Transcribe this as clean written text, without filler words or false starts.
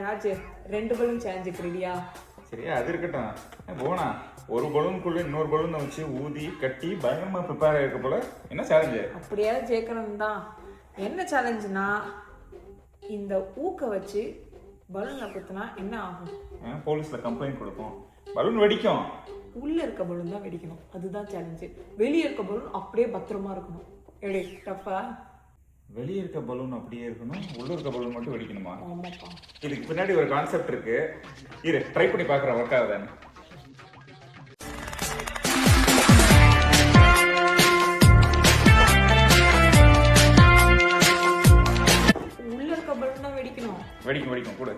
Raj 2 balloon சேலஞ்சுக்கு ரெடியா? சரியா, அது இருக்கட்டும். போனா ஒரு பலூனுக்குள்ள இன்னொரு பலூனை வச்சு ஊதி கட்டி பயங்கரமா ப்ரிப்பேர் ஆகிருக்க போல. என்ன சேலஞ்சு? அப்படியாவது ஜெயிக்கணும் தான். என்ன சேலஞ்சுனா, இந்த ஊக்க வச்சு பலூன்ல குத்துனா என்ன ஆகும்? போலீஸ்ல கம்ப்ளைண்ட் கொடுப்போம். பலூன் வெடிக்கும். உள்ள இருக்க பலூன் தான் வெடிக்கணும், அதுதான் சேலஞ்சு. வெளியே இருக்க பலூன் அப்படியே பத்திரமா இருக்கணும். எப்படி டஃபா? வெளியே இருக்க பலூன் அப்படியே இருக்கணும், உள்ள இருக்க பலூன் மட்டும் வெடிக்கணுமா? ஆமாப்பா. இதுக்கு பின்னாடி ஒரு கான்செப்ட் இருக்கு. இரு, ட்ரை பண்ணி பார்க்குறேன் ஒர்க் ஆகுதான்னு. உள்ள இருக்க பலூன் தான் வெடிக்கணும். வெடிக்கும் வெடிக்கும் கூட